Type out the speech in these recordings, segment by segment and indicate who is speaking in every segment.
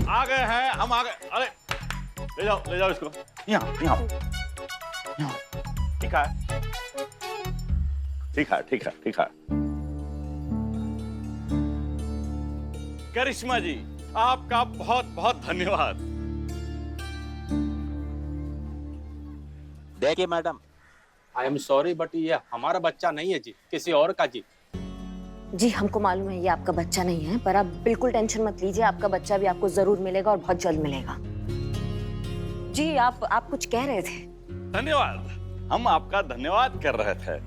Speaker 1: आ गए हैं, हम आ गए। अरे ले जाओ इसको। यहाँ यहाँ यहाँ। ठीक है ठीक है ठीक है ठीक है। करिश्मा जी, आपका बहुत बहुत धन्यवाद।
Speaker 2: देखिए madam,
Speaker 3: I am sorry but ये हमारा बच्चा नहीं है जी, किसी और का जी।
Speaker 4: जी हमको मालूम है ये आपका बच्चा नहीं है, पर आप बिल्कुल टेंशन मत लीजिए, आपका बच्चा भी आपको जरूर मिलेगा और बहुत जल्द मिलेगा। जी आप कुछ कह रहे थे।
Speaker 1: धन्यवाद, हम आपका धन्यवाद कर रहे थे।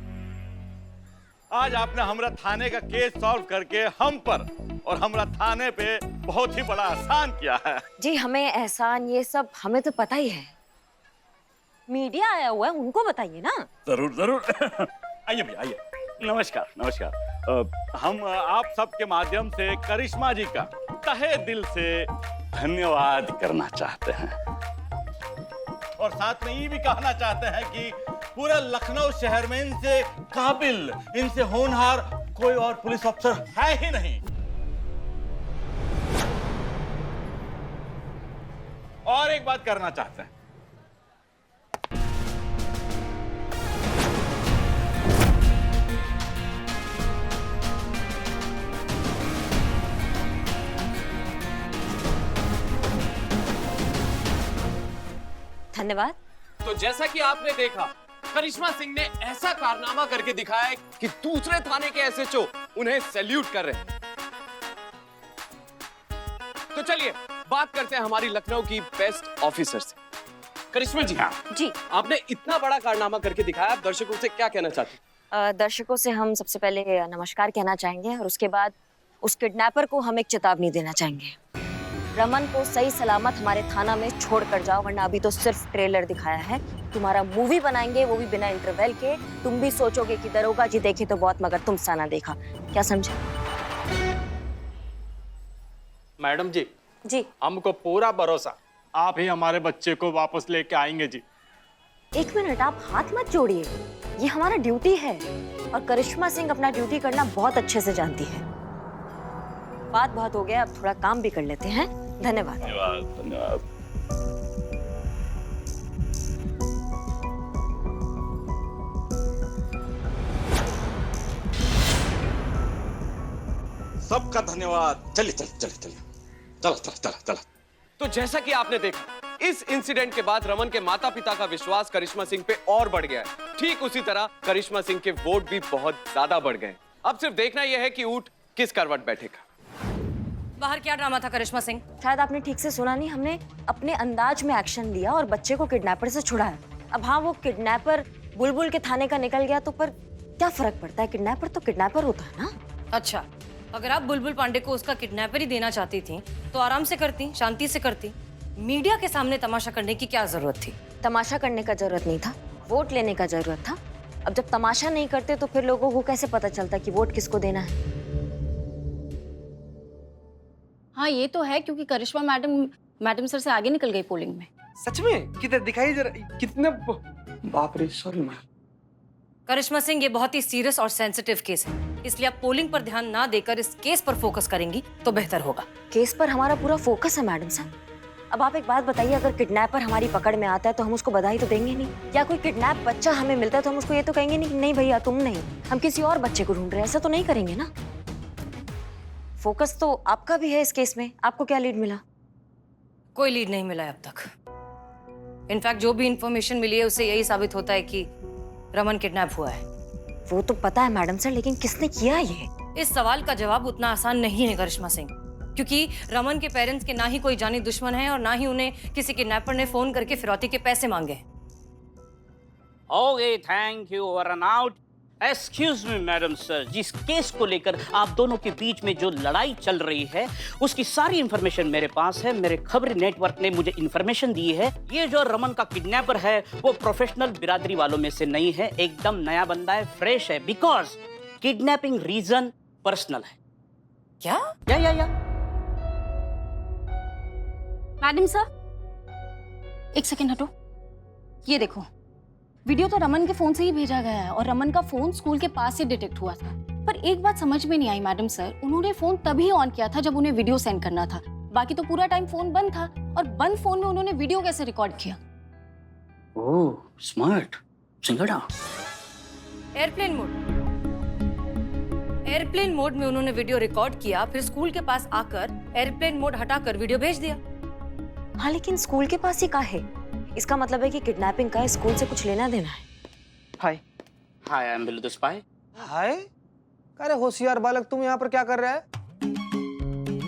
Speaker 1: आज आपने हमरा थाने का केस सॉल्व करके हम पर और हमरा थाने पे बहुत ही बड़ा एहसान किया है।
Speaker 4: जी हमें एहसान ये सब हमें तो पता ही है, मीडिया आया हुआ है उनको बताइए ना।
Speaker 1: जरूर जरूर। आइए भैया आइए। नमस्कार नमस्कार। हम आप सबके माध्यम से करिश्मा जी का तहे दिल से धन्यवाद करना चाहते हैं और साथ में ये भी कहना चाहते हैं कि पूरे लखनऊ शहर में इनसे काबिल, इनसे होनहार कोई और पुलिस अफसर है ही नहीं। और एक बात करना चाहते हैं,
Speaker 4: धन्यवाद।
Speaker 3: तो जैसा कि आपने देखा, करिश्मा सिंह ने ऐसा कारनामा करके दिखाया कि दूसरे थाने के एसएचओ उन्हें सैल्यूट कर रहे हैं। तो चलिए बात करते हैं हमारी लखनऊ की बेस्ट ऑफिसर से। करिश्मा जी,
Speaker 4: जी
Speaker 3: आपने इतना बड़ा कारनामा करके दिखाया, आप दर्शकों से क्या कहना चाहते हैं?
Speaker 4: दर्शकों से हम सबसे पहले नमस्कार कहना चाहेंगे और उसके बाद उस किडनैपर को हम एक चेतावनी देना चाहेंगे। रमन को सही सलामत हमारे थाना में छोड़ कर जाओ, वरना अभी तो सिर्फ ट्रेलर दिखाया है, तुम्हारा मूवी बनाएंगे वो भी बिना इंटरवल के। तुम भी सोचोगे कि दरोगा जी देखे तो बहुत मगर तुम सा ना देखा। क्या समझे?
Speaker 3: मैडम जी,
Speaker 4: जी
Speaker 3: हमको पूरा भरोसा, आप ही हमारे बच्चे को वापस लेके आएंगे जी।
Speaker 4: एक मिनट, आप हाथ मत जोड़िए, ये हमारा ड्यूटी है और करिश्मा सिंह अपना ड्यूटी करना बहुत अच्छे से जानती है। बात बहुत हो गया, अब थोड़ा काम भी कर लेते हैं। धन्यवाद।
Speaker 1: धन्यवाद धन्यवाद। सबका धन्यवाद। चलिए चलिए चलिए चलिए, चलो चलो चलो चलो।
Speaker 3: तो जैसा कि आपने देखा, इस इंसिडेंट के बाद रमन के माता पिता का विश्वास करिश्मा सिंह पे और बढ़ गया है। ठीक उसी तरह करिश्मा सिंह के वोट भी बहुत ज्यादा बढ़ गए। अब सिर्फ देखना यह है कि ऊंट किस करवट बैठेगा।
Speaker 5: बाहर क्या ड्रामा था करिश्मा सिंह?
Speaker 4: शायद आपने ठीक से सुना नहीं, हमने अपने अंदाज में एक्शन लिया और बच्चे को किडनैपर से छुड़ाया। अब हाँ, वो किडनैपर बुलबुल के थाने का निकल गया तो पर क्या फर्क पड़ता है, किडनैपर तो किडनैपर होता है ना।
Speaker 5: अच्छा, अगर आप बुलबुल पांडे को उसका किडनैपर ही देना चाहती थी तो आराम से करती, शांति से करती। मीडिया के सामने तमाशा करने की क्या जरूरत थी?
Speaker 4: तमाशा करने का जरूरत नहीं था, वोट लेने का जरूरत था। अब जब तमाशा नहीं करते तो फिर लोगों को कैसे पता चलता कि वोट किसको देना है?
Speaker 6: हाँ ये तो है, क्योंकि करिश्मा मैडम सर से आगे निकल गई पोलिंग में।
Speaker 7: सच में? किधर दिखाई जरा, कितने बाप रे, सॉरी मैम।
Speaker 5: करिश्मा सिंह, ये बहुत ही सीरियस और सेंसिटिव केस है, इसलिए आप पोलिंग पर ध्यान ना देकर इस केस पर फोकस करेंगी तो बेहतर होगा।
Speaker 4: केस पर हमारा पूरा फोकस है मैडम सर। अब आप एक बात बताइए, अगर किडनैपर हमारी पकड़ में आता है तो हम उसको बधाई तो देंगे नहीं, या कोई किडनैप बच्चा हमें मिलता है तो हम उसको ये तो कहेंगे नहीं कि नहीं भैया तुम नहीं, हम किसी और बच्चे को ढूंढ रहे हैं, ऐसा तो नहीं करेंगे ना। फोकस तो आपका भी है इस केस में। आपको क्या लीड मिला?
Speaker 5: कोई लीड नहीं मिला है अब तक। इनफैक्ट जो भी इंफॉर्मेशन मिली है उससे यही साबित होता है कि रमन किडनैप हुआ है।
Speaker 4: वो तो पता है मैडम सर, लेकिन किसने किया ये?
Speaker 5: इस सवाल का जवाब उतना आसान नहीं है करिश्मा सिंह, क्योंकि रमन के पेरेंट्स के ना ही कोई जानी दुश्मन है और ना ही उन्हें किसी किडनैपर ने फोन करके फिरौती के पैसे मांगे हैं।
Speaker 2: Okay thank you, run out. Excuse me madam sir, जिस केस को लेकर आप दोनों के बीच में जो लड़ाई चल रही है उसकी सारी इंफॉर्मेशन मेरे पास है। मेरे खबरी नेटवर्क ने मुझे इंफॉर्मेशन दी है। ये जो रमन का किडनैपर है वो प्रोफेशनल बिरादरी वालों में से नहीं है, एकदम नया बंदा है, फ्रेश है। बिकॉज किडनैपिंग रीजन पर्सनल है।
Speaker 5: क्या?
Speaker 2: या
Speaker 6: मैडम सर, एक सेकेंड हटो। ये देखो, वीडियो तो रमन के फोन से ही भेजा गया है और रमन का फोन स्कूल के पास से डिटेक्ट हुआ था। पर एक बात समझ में नहीं आई मैडम सर, उन्होंने फोन तभी ऑन किया था जब उन्हें वीडियो सेंड करना था। बाकी तो पूरा टाइम फोन बंद था, और बंद फोन में उन्होंने वीडियो कैसे रिकॉर्ड किया?
Speaker 2: Oh smart सिंगड़ा।
Speaker 5: एयरप्लेन मोड में उन्होंने वीडियो रिकॉर्ड किया, फिर स्कूल के पास आकर एयरप्लेन मोड हटाकर वीडियो भेज दिया।
Speaker 4: हाँ, लेकिन स्कूल के पास ही का है? इसका मतलब है कि किडनैपिंग का स्कूल से कुछ लेना देना है।
Speaker 7: Hi.
Speaker 2: Hi, I am Billu the spy.
Speaker 7: Hi. अरे होशियार बालक, तुम यहाँ पर क्या कर रहा है?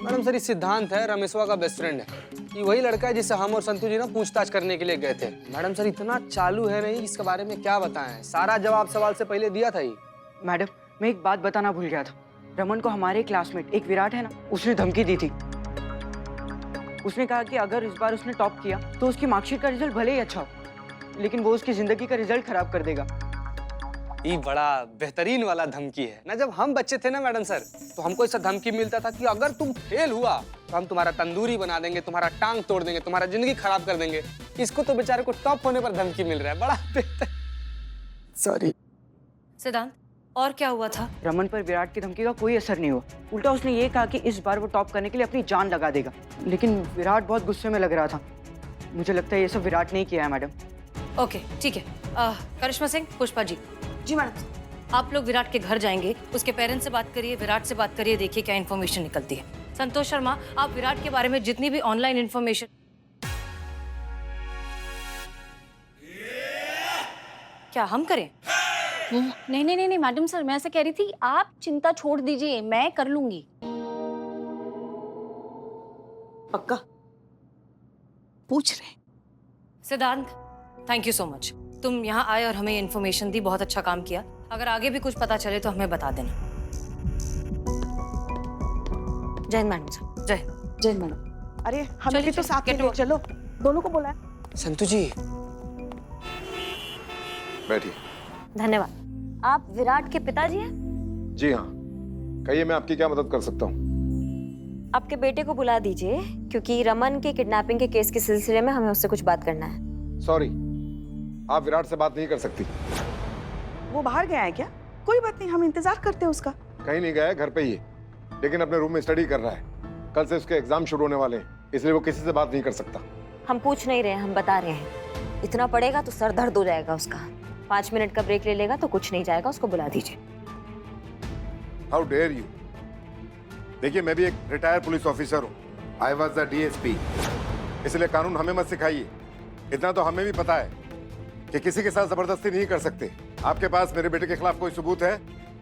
Speaker 7: मैडम सर, ये सिद्धांत है, रमेशवा का बेस्ट फ्रेंड है। ये वही लड़का है जिससे हम और संतु जी ना पूछताछ करने के लिए गए थे। मैडम सर इतना चालू है नहीं, इसके बारे में क्या बताएं, सारा जवाब सवाल से पहले दिया था ही।
Speaker 8: मैडम, मैं एक बात बताना भूल गया था। रमन को हमारे क्लासमेट एक विराट है ना, उसने धमकी दी थी। उसने कहा कि अगर इस बार उसने टॉप किया तो उसकी मार्कशीट का रिजल्ट भले ही अच्छा हो, लेकिन वो उसकी जिंदगी का रिजल्ट खराब कर देगा।
Speaker 7: ये बड़ा बेहतरीन वाला धमकी है ना। जब हम बच्चे थे ना मैडम सर, तो हमको ऐसा धमकी मिलता था कि अगर तुम फेल हुआ तो हम तुम्हारा तंदूरी बना देंगे, तुम्हारा टांग तोड़ देंगे, तुम्हारा जिंदगी खराब कर देंगे। इसको तो बेचारे को टॉप होने पर धमकी मिल रहा है, बड़ा बेहतर। सॉरी
Speaker 5: सिद्धांत, और क्या हुआ था?
Speaker 8: रमन पर विराट की धमकी का कोई असर नहीं हुआ। उल्टा उसने ये कहा कि इस बार वो टॉप करने के लिए अपनी जान लगा देगा। लेकिन विराट बहुत गुस्से में लग रहा था। मुझे लगता है ये सब विराट ने ही किया है मैडम।
Speaker 5: ओके, ठीक है। करिश्मा सिंह, पुष्पा जी,
Speaker 8: जी मैडम।
Speaker 5: आप लोग विराट के घर जाएंगे, उसके पेरेंट्स से बात करिए, विराट से बात करिए, देखिए क्या इन्फॉर्मेशन निकलती है। संतोष शर्मा, आप विराट के बारे में जितनी भी ऑनलाइन इन्फॉर्मेशन। क्या हम करें?
Speaker 6: नहीं नहीं नहीं मैडम सर, मैं ऐसे कह रही थी, आप चिंता छोड़ दीजिए, मैं कर लूंगी।
Speaker 8: पक्का पूछ रहे?
Speaker 5: सिद्धांत, थैंक यू सो मच। तुम यहाँ आए और हमें इन्फॉर्मेशन दी, बहुत अच्छा काम किया। अगर आगे भी कुछ पता चले तो हमें बता देना।
Speaker 4: जय हिंद मैडम सर।
Speaker 5: जय।
Speaker 8: जय मैडम। अरे हम
Speaker 5: चलिए,
Speaker 8: भी तो साथ में
Speaker 5: चलिए,
Speaker 8: ले चलो, दोनों को बोला।
Speaker 7: संतु जी
Speaker 9: बैठिए।
Speaker 4: धन्यवाद। आप विराट के पिताजी हैं?
Speaker 9: जी हाँ, कहिए मैं आपकी क्या मदद कर सकता हूँ?
Speaker 4: आपके बेटे को बुला दीजिए, क्योंकि रमन के किडनैपिंग के केस के सिलसिले में हमें उससे कुछ बात करना है।
Speaker 9: सॉरी, आप विराट से बात नहीं कर सकती।
Speaker 10: वो बाहर गया है क्या? कोई बात नहीं, हम इंतजार करते हैं उसका।
Speaker 9: कहीं नहीं गया है, घर पे ही है, लेकिन अपने रूम में स्टडी कर रहा है। कल से उसके एग्जाम शुरू होने वाले हैं, इसलिए वो किसी से बात नहीं कर सकता।
Speaker 4: हम पूछ नहीं रहे हैं, हम बता रहे हैं। इतना पड़ेगा तो सर दर्द हो जाएगा उसका। 5 मिनट का ब्रेक ले लेगा तो कुछ नहीं जाएगा, उसको बुला दीजिए।
Speaker 9: How dare you. देखिए, मैं भी एक रिटायर्ड पुलिस ऑफिसर हूँ। आई वॉज द DSP, इसलिए कानून हमें मत सिखाइए। इतना तो हमें भी पता है कि किसी के साथ जबरदस्ती नहीं कर सकते। आपके पास मेरे बेटे के खिलाफ कोई सबूत है,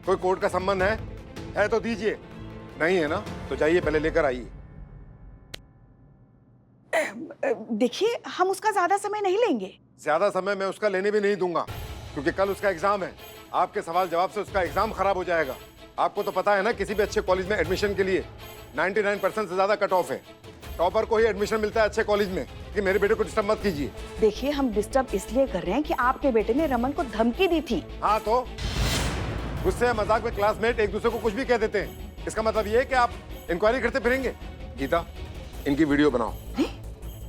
Speaker 9: कोई कोर्ट का संबंध है तो दीजिए। नहीं है ना तो जाइए, पहले लेकर आइए।
Speaker 10: देखिए, हम उसका ज्यादा समय नहीं लेंगे।
Speaker 9: ज्यादा समय मैं उसका लेने भी नहीं दूंगा, क्योंकि कल उसका एग्जाम है। आपके सवाल जवाब से उसका एग्जाम खराब हो जाएगा। आपको तो पता है ना, किसी भी अच्छे कॉलेज में एडमिशन के लिए 99% से ज्यादा कट ऑफ है। टॉपर को ही एडमिशन मिलता है अच्छे कॉलेज में। कि मेरे बेटे को डिस्टर्ब मत कीजिए।
Speaker 10: देखिए, हम डिस्टर्ब इसलिए कर रहे हैं कि आपके बेटे ने रमन को धमकी दी थी।
Speaker 9: हाँ तो गुस्से मजाक में क्लासमेट एक दूसरे को कुछ भी कह देते हैं। इसका मतलब ये है कि आप इंक्वायरी करते फिरेंगे। गीता, इनकी वीडियो बनाओ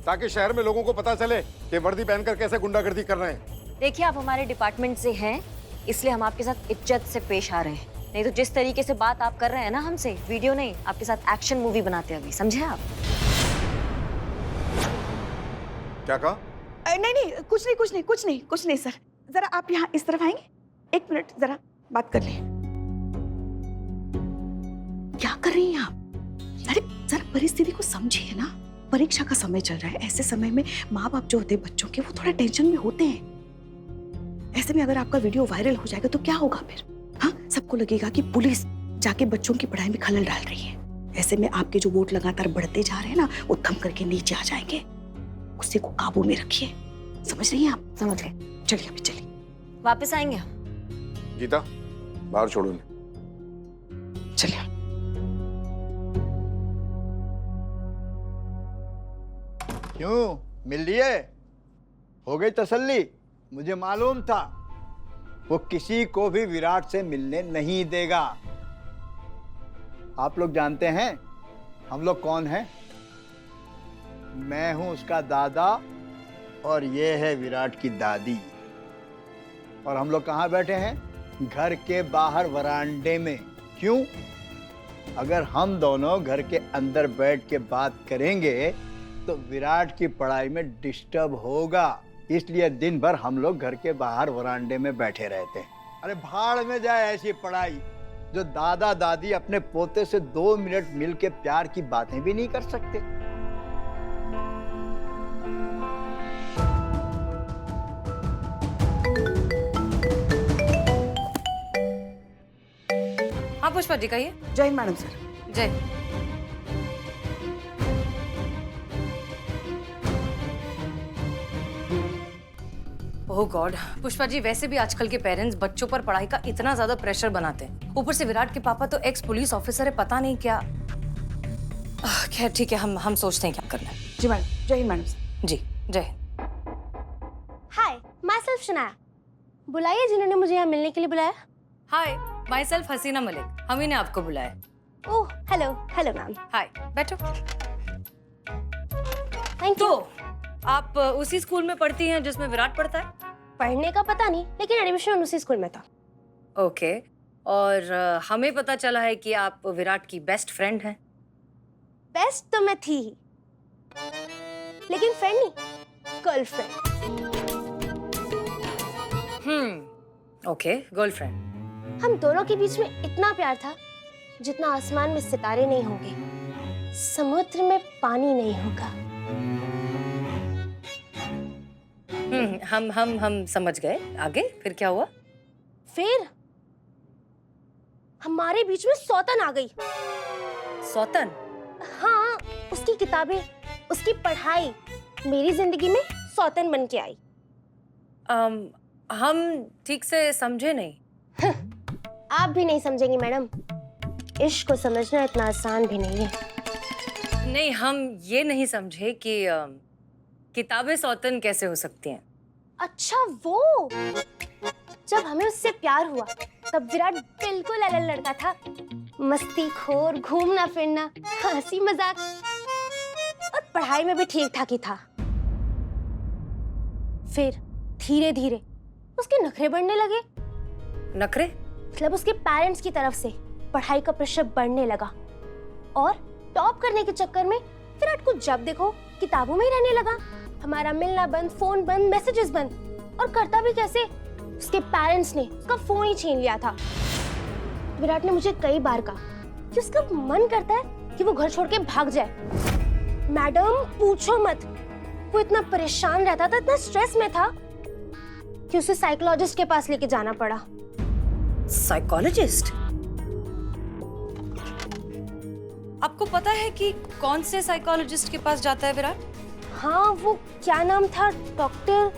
Speaker 9: ताकि शहर में लोगों को पता चले कि वर्दी पहनकर कैसे गुंडागर्दी कर रहे हैं।
Speaker 4: देखिए, आप हमारे डिपार्टमेंट से हैं, इसलिए हम आपके साथ इज्जत से पेश आ रहे हैं। नहीं तो जिस तरीके से बात आप कर रहे हैं ना हमसे, वीडियो नहीं, आपके साथ एक्शन मूवी बनाते अभी, समझे आप?
Speaker 9: क्या कहा?
Speaker 10: नहीं, कुछ नहीं सर। जरा आप यहाँ इस तरफ आएंगे? 1 मिनट, जरा बात कर लें। क्या कर रही हैं आप? अरे जरा परिस्थिति को समझिए ना। परीक्षा का समय चल रहा है, ऐसे समय में माँ बाप जो होते हैं बच्चों के, वो थोड़ा टेंशन में होते हैं। ऐसे में अगर आपका वीडियो वायरल हो जाएगा तो क्या होगा फिर? हाँ, सबको लगेगा कि पुलिस जाके बच्चों की पढ़ाई में खलल डाल रही है। ऐसे में आपके जो वोट लगातार बढ़ते जा रहे हैं ना, वो थम करके नीचे आ जाएंगे। गुस्से को काबू में रखिए, समझ रही हैं आप?
Speaker 4: समझ गए।
Speaker 10: चलिए अभी चलिए।
Speaker 4: वापस आएंगे हम।
Speaker 9: गीता, बाहर छोड़ो इन्हें।
Speaker 10: चलिए।
Speaker 11: क्यों, मिल लिए? हो गई तसल्ली? मुझे मालूम था वो किसी को भी विराट से मिलने नहीं देगा। आप लोग जानते हैं हम लोग कौन हैं? मैं हूं उसका दादा और ये है विराट की दादी। और हम लोग कहाँ बैठे हैं? घर के बाहर वरांडे में। क्यों? अगर हम दोनों घर के अंदर बैठ के बात करेंगे तो विराट की पढ़ाई में डिस्टर्ब होगा, इसलिए दिन भर हम लोग घर के बाहर वरांडे में बैठे रहते हैं। अरे भाड़ में जाए ऐसी पढ़ाई जो दादा दादी अपने पोते से 2 मिनट मिल के प्यार की बातें भी नहीं कर सकते।
Speaker 5: हाँ पुष्पा जी कहिए।
Speaker 10: जय हिंद मैडम सर।
Speaker 5: जय। ओह गॉड, पुष्पा जी वैसे भी आजकल के पेरेंट्स बच्चों पर पढ़ाई का इतना ज्यादा प्रेशर बनाते हैं, ऊपर से विराट के पापा तो एक्स पुलिस ऑफिसर है, पता नहीं क्या। खैर ठीक है, हम सोचते हैं क्या करना है।
Speaker 10: जी मैडम। जय हिंद मैडम सर।
Speaker 5: जी जय।
Speaker 12: हाय, माई सेल्फ शनाया। बुलाइए जिन्होंने मुझे यहाँ मिलने के लिए बुलाया।
Speaker 5: हाय, माई सेल्फ हसीना मलिक, हम ही ने आपको बुलाया।
Speaker 12: Oh hello, hello ma'am.
Speaker 5: Hi, बैठो।
Speaker 12: Thank you.
Speaker 5: आप उसी स्कूल में पढ़ती हैं जिसमें विराट पढ़ता है?
Speaker 12: पढ़ने का पता नहीं, लेकिन एडमिशन उसी स्कूल में था।
Speaker 5: ओके, और हमें पता चला है कि आप विराट की बेस्ट फ्रेंड हैं।
Speaker 12: बेस्ट तो मैं थी ही, लेकिन फ्रेंड नहीं, गर्लफ्रेंड।
Speaker 5: Okay, girlfriend.
Speaker 12: हम दोनों के बीच में इतना प्यार था जितना आसमान में सितारे नहीं होंगे, समुद्र में पानी नहीं होगा।
Speaker 5: हम समझ गए। आगे फिर क्या हुआ?
Speaker 12: फिर हमारे बीच में सौतन आ गई।
Speaker 5: सौतन?
Speaker 12: हाँ, उसकी किताबें, उसकी पढ़ाई मेरी जिंदगी में सौतन बन के आई।
Speaker 5: हम ठीक से समझे नहीं।
Speaker 12: आप भी नहीं समझेंगी मैडम, इश्क को समझना इतना आसान भी नहीं है।
Speaker 5: नहीं, हम ये नहीं समझे कि किताबें सौतन कैसे हो सकती हैं।
Speaker 12: अच्छा वो, जब हमें उससे प्यार हुआ तब विराट बिल्कुल अलग लड़का था, मस्ती खोर, घूमना फिरना, हंसी मजाक और पढ़ाई में भी ठीक ठाक ही था। फिर धीरे धीरे उसके नखरे बढ़ने लगे।
Speaker 5: नखरे?
Speaker 12: मतलब उसके पेरेंट्स की तरफ से पढ़ाई का प्रेशर बढ़ने लगा और टॉप करने के चक्कर में विराट को जब देखो किताबों में ही रहने लगा। हमारा मिलना बंद, फोन बंद, मैसेजेस बंद। और करता भी कैसे? उसके पेरेंट्स ने उसका फोन ही छीन लिया था। विराट ने मुझे कई बार कहा कि उसका मन करता है कि वो घर छोड़ के भाग जाए। मैडम पूछो मत, वो इतना परेशान रहता था, इतना स्ट्रेस में था कि उसे साइकोलॉजिस्ट के पास लेके जाना पड़ा।
Speaker 5: साइकोलॉजिस्ट? आपको पता है कि कौन से साइकोलॉजिस्ट के पास जाता है विराट?
Speaker 12: हाँ, वो क्या नाम था, doctor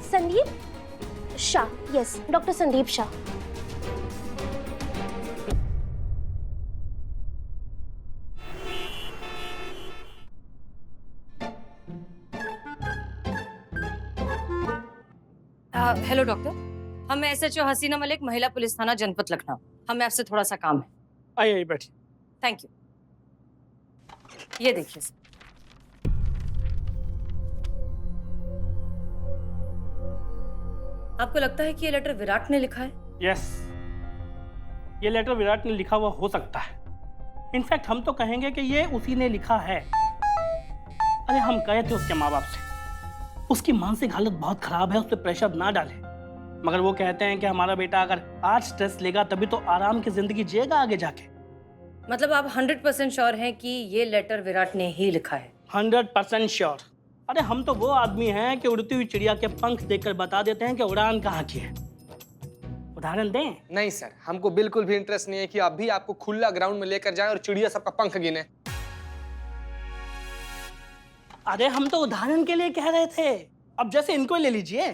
Speaker 12: Sandeep Shah. Yes, doctor Sandeep Shah.
Speaker 5: Hello doctor, हम एसएचओ हसीना मलिक, महिला पुलिस थाना जनपद लखनऊ। हमें आपसे थोड़ा सा काम है।
Speaker 2: आइए बैठिए।
Speaker 5: Thank you. ये देखिए सर। आपको लगता है कि ये लेटर विराट ने लिखा है?
Speaker 2: यस, ये लेटर विराट ने लिखा हुआ हो सकता है। इनफैक्ट हम तो कहेंगे कि ये उसी ने लिखा है। अरे हम कहे थे उसके माँ बाप से, उसकी मानसिक हालत बहुत खराब है, उस पर प्रेशर ना डाले, मगर वो कहते हैं कि हमारा बेटा अगर आज स्ट्रेस लेगा तभी तो आराम की जिंदगी जिएगा आगे जाके।
Speaker 5: मतलब आप 100% श्योर हैं कि ये लेटर विराट ने ही लिखा है?
Speaker 2: 100% श्योर। अरे हम तो वो आदमी हैं कि उड़ती हुई चिड़िया के पंख देखकर बता देते हैं कि उड़ान कहाँ की है। उदाहरण दें?
Speaker 7: नहीं सर, हमको बिल्कुल भी इंटरेस्ट नहीं है कि अभी आपको खुला ग्राउंड में लेकर जाए और चिड़िया सबका पंख गिने।
Speaker 2: अरे हम तो उदाहरण के लिए कह रहे थे, अब जैसे इनको ले लीजिए।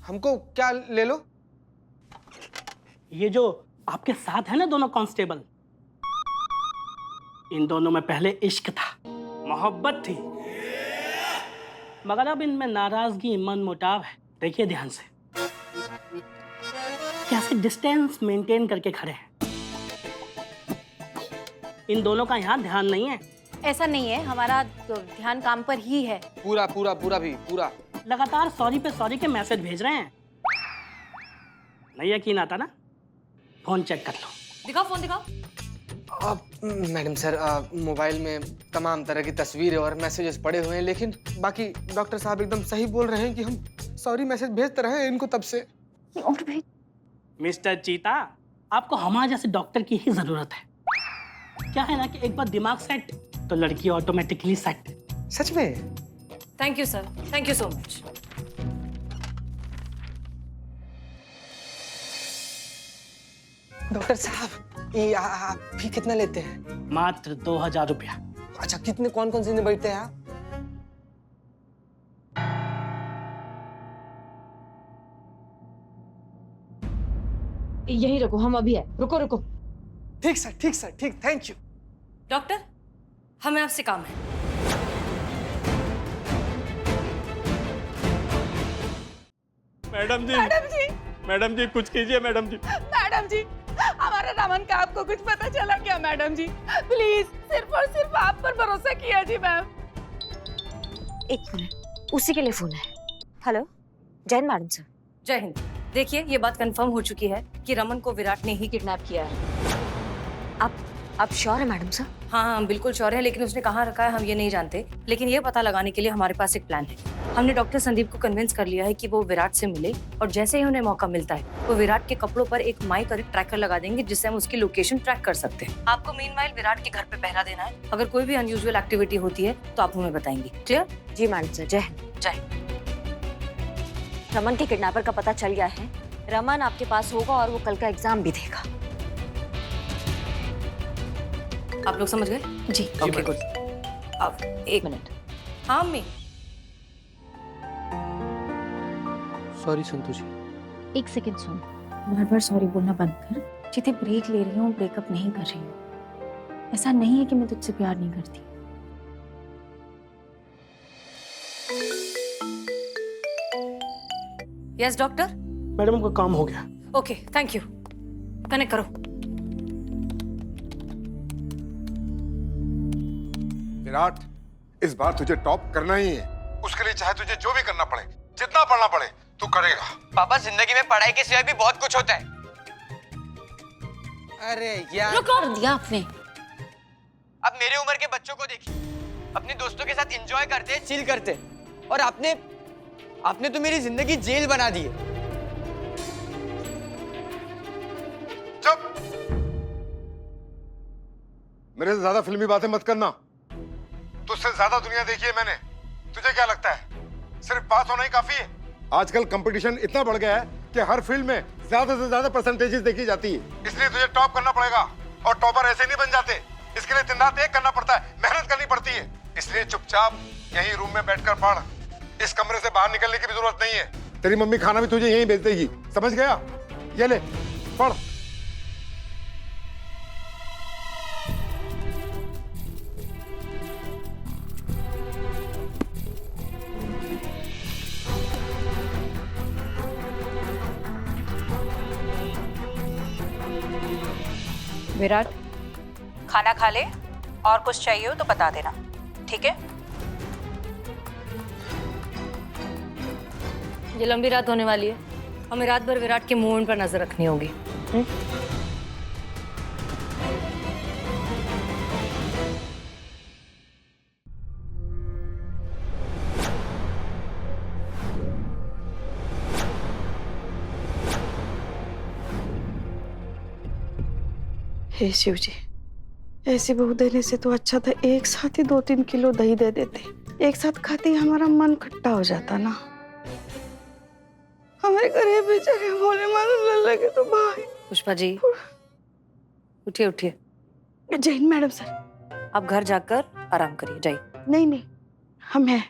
Speaker 7: हमको क्या ले लो?
Speaker 2: ये जो आपके साथ है ना दोनों कांस्टेबल, इन दोनों में पहले इश्क था, मोहब्बत थी, मगर अब इनमें नाराजगी, मन मुटाव है। देखिए ध्यान से, कैसे डिस्टेंस मेंटेन करके खड़े हैं। इन दोनों का यहाँ ध्यान नहीं है।
Speaker 6: ऐसा नहीं है, हमारा ध्यान काम पर ही है।
Speaker 7: पूरा पूरा पूरा भी पूरा।
Speaker 2: लगातार सॉरी पे सॉरी के मैसेज भेज रहे हैं। नहीं यकीन आता ना, फोन चेक कर लो।
Speaker 5: दिखाओ फोन दिखाओ।
Speaker 7: मैडम सर, मोबाइल में तमाम तरह की तस्वीरें और मैसेजेस पड़े हुए हैं, लेकिन बाकी डॉक्टर साहब एकदम सही बोल रहे हैं कि हम सॉरी मैसेज भेजते रहे हैं इनको तब से।
Speaker 6: और भेज।
Speaker 2: मिस्टर चीता, आपको हमारे जैसे डॉक्टर की ही जरूरत है। क्या है ना कि एक बार दिमाग सेट तो लड़की ऑटोमेटिकली सेट।
Speaker 7: सच में?
Speaker 5: Thank you sir, thank you so much.
Speaker 7: Doctor साहब, ये आप भी कितना लेते हैं?
Speaker 2: मात्र 2000 रुपया।
Speaker 7: अच्छा, कितने कौन कौन से दिन बैठते हैं आप?
Speaker 8: यहीं रखो, हम अभी आए। रुको रुको।
Speaker 7: ठीक सर, ठीक सर, ठीक, थैंक यू।
Speaker 5: डॉक्टर, हमें आपसे काम है।
Speaker 1: मैडम जी कुछ कीजिए मैडम जी।
Speaker 10: मैडम जी, हमारा रमन का आपको कुछ पता चला क्या मैडम जी? प्लीज सिर्फ और सिर्फ आप पर भरोसा किया जी मैम।
Speaker 4: एक मिनट, उसी के लिए फोन है। Hello, Jain madam sir.
Speaker 5: जय हिंद। देखिए, ये बात कंफर्म हो चुकी है कि रमन को विराट ने ही
Speaker 4: किडनैप किया है। आप श्योर है मैडम सर?
Speaker 5: हाँ हाँ, बिल्कुल श्योर है, लेकिन उसने कहाँ रखा है हम ये नहीं जानते। लेकिन ये पता लगाने के लिए हमारे पास एक प्लान है। हमने डॉक्टर संदीप को कन्विंस कर लिया है कि वो विराट से मिले, और जैसे ही उन्हें मौका मिलता है वो विराट के कपड़ों पर एक माइक और एक ट्रैकर लगा देंगे, जिससे हम उसकी लोकेशन ट्रैक कर सकते हैं। आपको मीनवाइल विराट के घर पे पहरा देना है। अगर कोई भी अनयूजुअल एक्टिविटी होती है तो आप हमें बताएंगे। क्लियर?
Speaker 4: जी मैडम सर। जय
Speaker 5: जय।
Speaker 4: रमन के किडनैपर का पता चल गया है। रमन आपके पास होगा और वो कल का एग्जाम भी देगा।
Speaker 5: आप लोग समझ गए?
Speaker 6: जी।
Speaker 5: Okay good. अब एक मिनट। हाँ अम्मी।
Speaker 7: सॉरी संतोष जी।
Speaker 6: एक सेकंड सुन, बार बार सॉरी बोलना बंद कर। जितने ब्रेक ले रही हूँ, ब्रेकअप नहीं कर रही हूँ। ऐसा नहीं है कि मैं तुझसे प्यार नहीं करती।
Speaker 5: Yes doctor.
Speaker 2: मैडम का काम हो गया।
Speaker 5: Okay, thank you. कनेक्ट करो।
Speaker 9: विराट, इस बार तुझे टॉप करना ही है। उसके लिए चाहे तुझे जो भी करना पड़े, जितना पढ़ना पड़े, तू करेगा।
Speaker 7: पापा, जिंदगी में पढ़ाई के सिवाय भी बहुत कुछ होता है। अरे यार,
Speaker 6: रुको। कर दिया आपने।
Speaker 7: अब मेरे उम्र के बच्चों को देखिए, अपने दोस्तों के साथ एंजॉय करते, चिल करते, और आपने तो मेरी जिंदगी जेल बना दी है।
Speaker 9: चुप! मेरे से ज्यादा फिल्मी बातें मत करना। तुझसे ज्यादा दुनिया देखी है मैंने। तुझे क्या लगता है सिर्फ पास होना ही काफी है? आजकल कंपटीशन इतना बढ़ गया है कि हर फील्ड में ज्यादा से ज्यादा परसेंटेजेस देखी जाती है। इसलिए तुझे टॉप करना पड़ेगा, और टॉपर ऐसे नहीं बन जाते। इसके लिए दिन रात एक करना पड़ता है, मेहनत करनी पड़ती है। इसलिए चुपचाप यहीं रूम में बैठकर पढ़। इस कमरे से बाहर निकलने की भी जरूरत नहीं है। तेरी मम्मी खाना भी तुझे यहीं भेज देगी, समझ गया? ये ले पढ़।
Speaker 13: विराट, खाना खा ले, और कुछ चाहिए हो तो बता देना, ठीक है?
Speaker 5: ये लंबी रात होने वाली है, हमें रात भर विराट के मूवमेंट पर नजर रखनी होगी।
Speaker 10: हे शिव जी, ऐसी बहू देने से तो अच्छा था एक साथ ही 2-3 किलो दही दे देते। एक साथ खाते ही हमारा मन खट्टा हो जाता ना। हमारे घर बेचारे भोले मालूम लगे तो भाई।
Speaker 5: पुष्पा जी, उठिए उठिए।
Speaker 10: Jain madam sir.
Speaker 5: आप घर जाकर आराम करिए, जाइए।
Speaker 10: नहीं नहीं, हम हैं।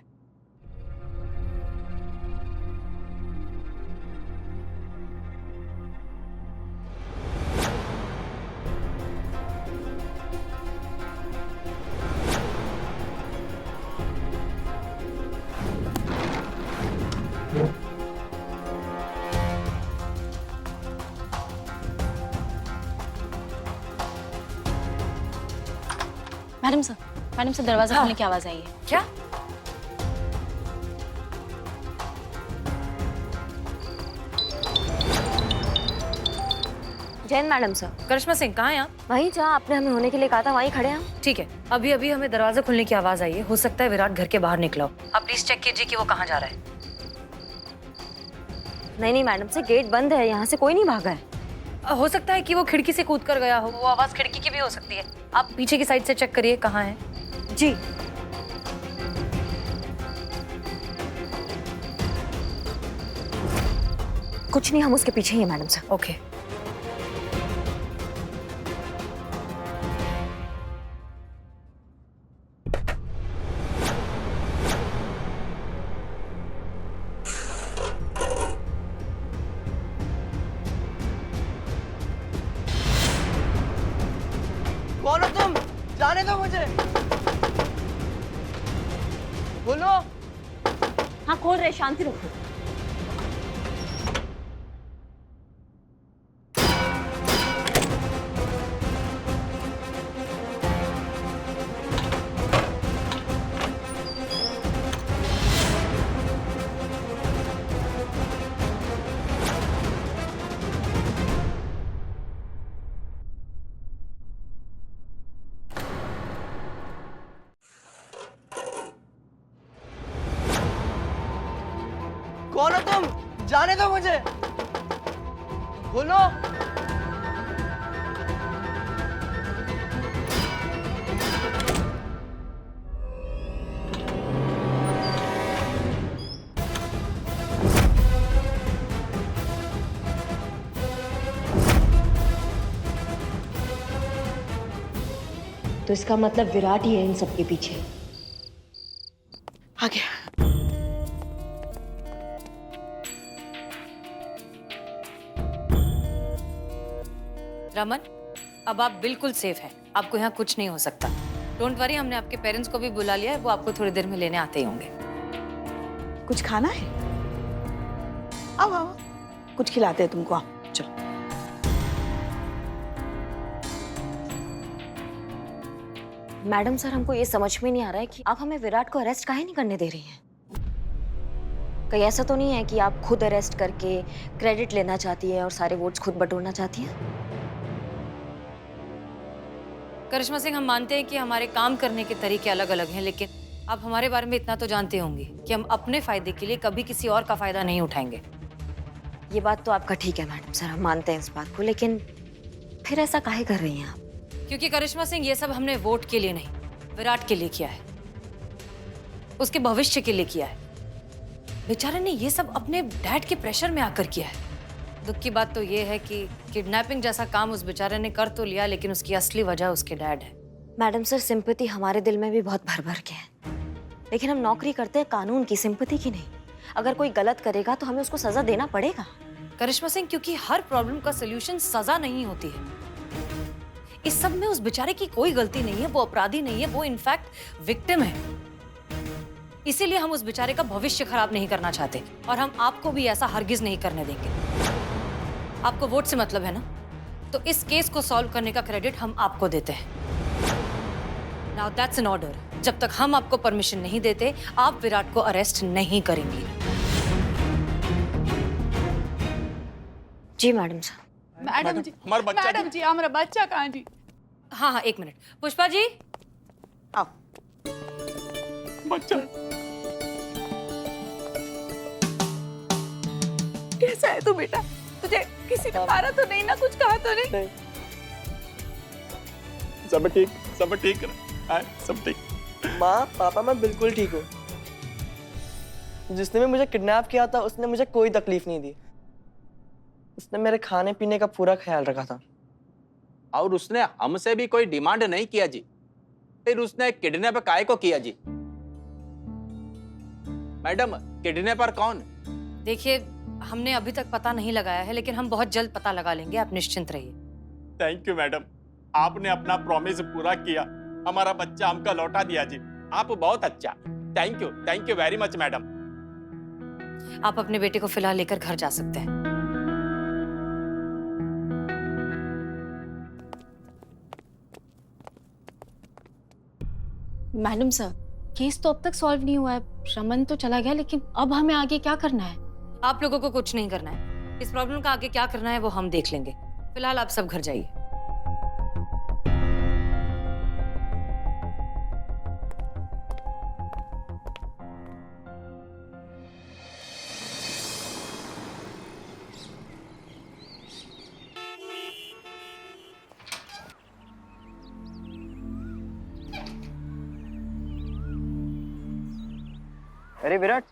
Speaker 6: मैडम सर दरवाजा खोलने की आवाज आई है।
Speaker 5: क्या?
Speaker 4: Jain madam sir.
Speaker 5: करिश्मा सिंह कहाँ हैं आप?
Speaker 4: वहीं जहाँ आपने हमें होने के लिए कहा था वहीं खड़े हैं हम।
Speaker 5: ठीक है, अभी अभी हमें दरवाजा खुलने की आवाज आई है, हो सकता है विराट घर के बाहर निकला हो। आप प्लीज चेक कीजिए कि वो कहाँ जा रहा है।
Speaker 4: नहीं मैडम सर, गेट बंद है, यहाँ से कोई नहीं भागा है।
Speaker 5: हो सकता है कि वो खिड़की से कूद कर गया हो, वो आवाज खिड़की की भी हो सकती है। आप पीछे की साइड से चेक करिए कहाँ है।
Speaker 4: जी। कुछ नहीं, हम उसके पीछे ही हैं मैडम सर।
Speaker 5: ओके।
Speaker 8: कौन हो तुम? जाने दो मुझे। बोलो।
Speaker 4: हाँ खोल रहे, शांति रखो।
Speaker 8: कौन हो तुम? जाने दो मुझे। बोलो।
Speaker 4: तो इसका मतलब विराट ही है इन सबके पीछे।
Speaker 10: आ गया।
Speaker 5: रमन, अब आप बिल्कुल सेफ हैं, आपको यहाँ कुछ नहीं हो सकता। डोंट वरी, हमने आपके पेरेंट्स को भी बुला लिया है, वो आपको थोड़ी देर में लेने आते ही होंगे।
Speaker 10: कुछ खाना है? आओ आओ, कुछ खिलाते हैं तुमको, आओ चलो।
Speaker 4: मैडम सर, हमको ये समझ में नहीं आ रहा है कि आप हमें विराट को अरेस्ट काहे नहीं करने दे रही हैं। कहीं ऐसा तो नहीं है कि आप खुद अरेस्ट करके क्रेडिट लेना चाहती है और सारे वोट्स खुद बटोरना चाहती हैं?
Speaker 5: करिश्मा सिंह, हम मानते हैं कि हमारे काम करने के तरीके अलग अलग हैं, लेकिन आप हमारे बारे में इतना तो जानते होंगे कि हम अपने फायदे के लिए कभी किसी और का फायदा नहीं उठाएंगे।
Speaker 4: ये बात तो आपका ठीक है मैडम सर, हम मानते हैं इस बात को, लेकिन फिर ऐसा काहे कर रही हैं आप?
Speaker 5: क्योंकि करिश्मा सिंह, ये सब हमने वोट के लिए नहीं, विराट के लिए किया है, उसके भविष्य के लिए किया है। बेचारे ने ये सब अपने डैड के प्रेशर में आकर किया है। दुख की बात तो ये है कि किडनैपिंग जैसा काम उस बेचारे ने कर तो लिया, लेकिन उसकी असली वजह उसके डैड है।
Speaker 4: मैडम सर, सिंपैथी हमारे दिल में भी बहुत भर भर के है, लेकिन हम नौकरी करते हैं कानून की, सिंपैथी की नहीं। अगर कोई गलत करेगा तो हमें उसको सजा देना पड़ेगा।
Speaker 5: करिश्मा सिंह, क्योंकि हर प्रॉब्लम का सलूशन सजा नहीं होती है। इस सब में उस बेचारे की कोई गलती नहीं है, वो अपराधी नहीं है, वो इनफैक्ट विक्टिम है। इसीलिए हम उस बेचारे का भविष्य खराब नहीं करना चाहते, और हम आपको भी ऐसा हरगिज नहीं करने देंगे। आपको वोट से मतलब है ना, तो इस केस को सॉल्व करने का क्रेडिट हम आपको देते हैं। Now that's an order. जब तक हम आपको परमिशन नहीं देते, आप विराट को अरेस्ट नहीं करेंगी।
Speaker 4: जी मैडम सर।
Speaker 14: मैडम जी,
Speaker 1: हमारा बच्चा
Speaker 14: मैडम जी, हमारा बच्चा कहाँ जी?
Speaker 5: हाँ हाँ, एक मिनट। पुष्पा जी,
Speaker 10: आओ।
Speaker 1: बच्चा
Speaker 14: कैसा है तू बेटा? तुझे किसी ने मारा तो नहीं ना, कुछ कहा तो नहीं?
Speaker 1: सब ठीक, सब ठीक है, सब ठीक।
Speaker 8: माँ पापा, मैं बिल्कुल ठीक हूँ। जिसने भी मुझे किडनैप किया था उसने मुझे कोई तकलीफ नहीं दी। उसने मेरे खाने पीने का पूरा ख्याल रखा था।
Speaker 15: और उसने हमसे भी कोई डिमांड नहीं किया जी। फिर उसने किडनैप काहे को किया जी? मैडम, किडनैपर कौन?
Speaker 5: देखिए, हमने अभी तक पता नहीं लगाया है, लेकिन हम बहुत जल्द पता लगा लेंगे, आप निश्चिंत रहिए।
Speaker 1: थैंक यू मैडम, आपने अपना प्रॉमिस पूरा किया, हमारा बच्चा हमका लौटा दिया जी।
Speaker 15: आप बहुत अच्छा। Thank you very much madam.
Speaker 5: आप अपने बेटे को फिलहाल लेकर घर जा सकते हैं।
Speaker 6: मैडम सर, केस तो अब तक सॉल्व नहीं हुआ है, रमन तो चला गया, लेकिन अब हमें आगे क्या करना है?
Speaker 5: आप लोगों को कुछ नहीं करना है। इस प्रॉब्लम का आगे क्या करना है वो हम देख लेंगे। फिलहाल आप सब घर जाइए।
Speaker 8: अरे विराट,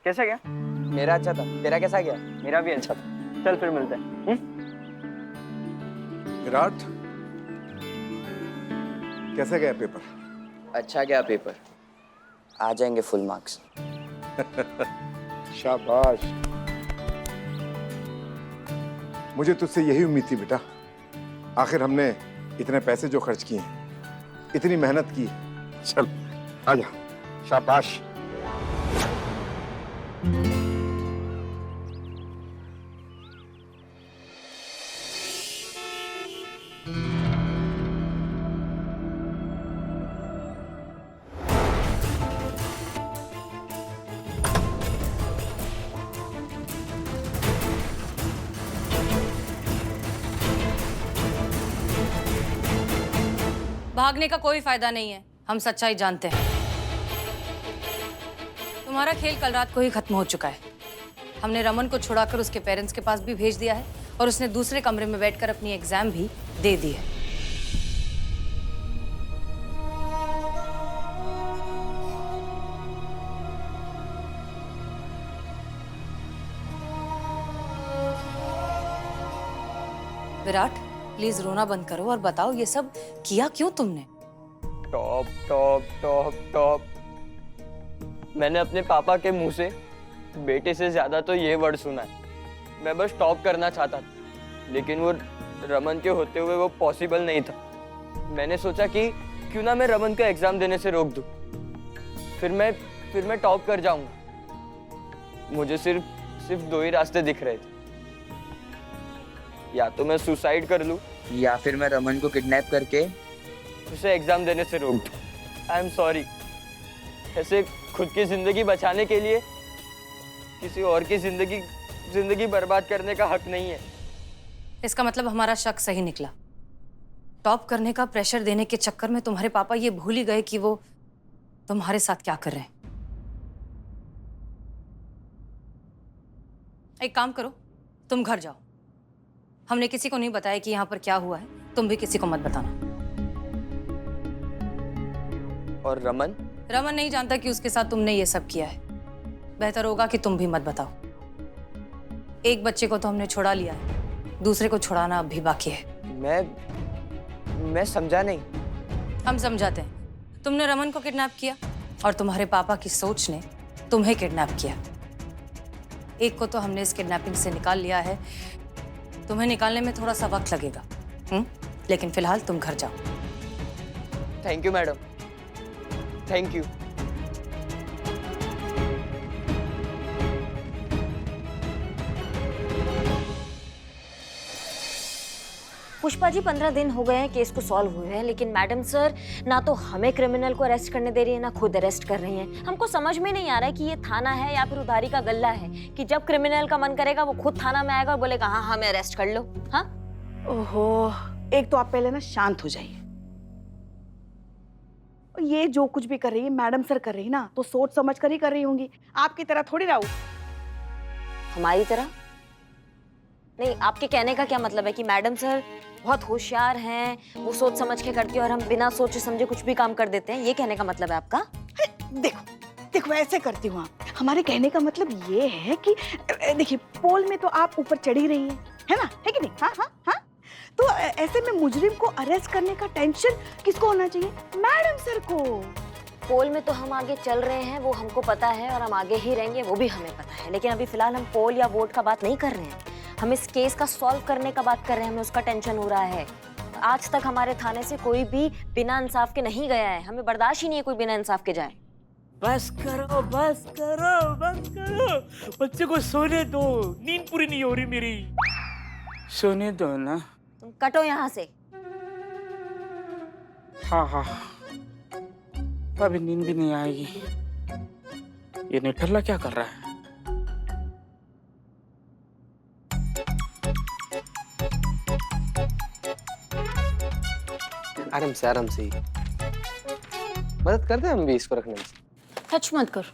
Speaker 8: कैसा गया?
Speaker 7: मेरा अच्छा था, तेरा कैसा गया?
Speaker 8: मेरा भी अच्छा था। चल फिर मिलते हैं।
Speaker 9: विराट, कैसे गया पेपर?
Speaker 7: अच्छा गया पेपर, आ जाएंगे फुल मार्क्स।
Speaker 9: शाबाश। मुझे तुझसे यही उम्मीद थी बेटा। आखिर हमने इतने पैसे जो खर्च किए हैं, इतनी मेहनत की। चल आजा, शाबाश।
Speaker 5: भागने का कोई फायदा नहीं है, हम सच्चाई जानते हैं। तुम्हारा खेल कल रात को ही खत्म हो चुका है। हमने रमन को छुड़ाकर उसके पेरेंट्स के पास भी भेज दिया है और उसने दूसरे कमरे में बैठकर अपनी एग्जाम भी दे दी है। विराट, प्लीज रोना बंद करो और बताओ ये सब किया क्यों तुमने?
Speaker 7: Top top top top. मैंने अपने पापा के मुंह से बेटे से ज्यादा तो ये वर्ड सुना है। मैं बस टॉप करना चाहता था, लेकिन वो रमन के होते हुए वो पॉसिबल नहीं था। मैंने सोचा कि क्यों ना मैं रमन का एग्जाम देने से रोक दूं, फिर मैं टॉप कर जाऊंगा। मुझे सिर्फ दो ही रास्ते दिख रहे थे, या तो मैं सुसाइड कर लूं या फिर मैं रमन को किडनैप करके उसे एग्जाम देने से रोक दूं। I am sorry. ऐसे खुद की जिंदगी बचाने के लिए किसी और की जिंदगी बर्बाद करने का हक नहीं है।
Speaker 5: इसका मतलब हमारा शक सही निकला। टॉप करने का प्रेशर देने के चक्कर में तुम्हारे पापा ये भूल ही गए कि वो तुम्हारे साथ क्या कर रहे हैं। एक काम करो, तुम घर जाओ। हमने किसी को नहीं बताया कि यहाँ पर क्या हुआ है, तुम भी किसी को मत बताना।
Speaker 7: और रमन
Speaker 5: नहीं जानता कि उसके साथ तुमने ये सब किया है। बेहतर होगा कि तुम भी मत बताओ। एक बच्चे को तो हमने छुड़ा लिया है, दूसरे को छुड़ाना अब भी बाकी है।
Speaker 7: मैं समझा नहीं।
Speaker 5: हम समझाते हैं। तुमने रमन को किडनैप किया और तुम्हारे पापा की सोच ने तुम्हें किडनैप किया। एक को तो हमने इस किडनैपिंग से निकाल लिया है, तुम्हें निकालने में थोड़ा सा वक्त लगेगा। लेकिन फिलहाल तुम घर जाओ।
Speaker 7: Thank you madam, thank you.
Speaker 4: Pushpa ji, 15 दिन हो गए हैं केस को सॉल्व हुए हैं, लेकिन मैडम सर ना तो हमें क्रिमिनल को अरेस्ट करने दे रही है, ना खुद अरेस्ट कर रही हैं। हमको समझ में नहीं आ रहा है कि ये थाना है या फिर उधारी का गल्ला है कि जब क्रिमिनल का मन करेगा वो खुद थाना में आएगा और बोलेगा हाँ हमें अरेस्ट कर लो। हाँ,
Speaker 10: ओहो, एक तो आप पहले ना शांत हो जाइए। ये जो कुछ भी कर रही है मैडम सर कर रही है ना, तो सोच समझ कर ही कर रही होंगी, आपकी तरह थोड़ी रहूं।
Speaker 4: हमारी तरह नहीं। आपके कहने का क्या मतलब है कि मैडम सर बहुत होशियार हैं, वो सोच समझ के करती है और हम बिना सोचे समझे कुछ भी काम कर देते हैं, ये कहने का मतलब है आपका?
Speaker 10: देखो ऐसे करती हूँ आप। हमारे कहने का मतलब ये है कि देखिए, पोल में तो आप ऊपर चढ़ी रही है ना, है कि नहीं? हाँ हाँ हाँ। तो ऐसे में मुजरिम को अरेस्ट करने का टेंशन किसको होना चाहिए? मैडम सर को।
Speaker 4: पोल में तो हम आगे चल रहे हैं, वो हमको पता है, और हम आगे ही रहेंगे, वो भी हमें पता है। लेकिन अभी फिलहाल हम पोल या वोट का बात नहीं कर रहे हैं, हम इस केस का सॉल्व करने का बात कर रहे हैं। हमें उसका टेंशन हो रहा है। आज तक हमारे थाने से कोई भी बिना इंसाफ के नहीं गया है, हमें बर्दाश्त ही नहीं है कोई बिना इंसाफ के जाए।
Speaker 2: बस करो बस करो बस करो, बच्चे को सोने दो, नींद पूरी नहीं हो रही मेरी। सोने दो ना।
Speaker 4: तुम कटो यहाँ से।
Speaker 2: हाँ हाँ, अभी नींद भी नहीं आएगी। ये निठल्ला क्या कर रहा है?
Speaker 3: आराम से ही मदद करते हैं हम भी इसको रखने में।
Speaker 6: टच मत कर।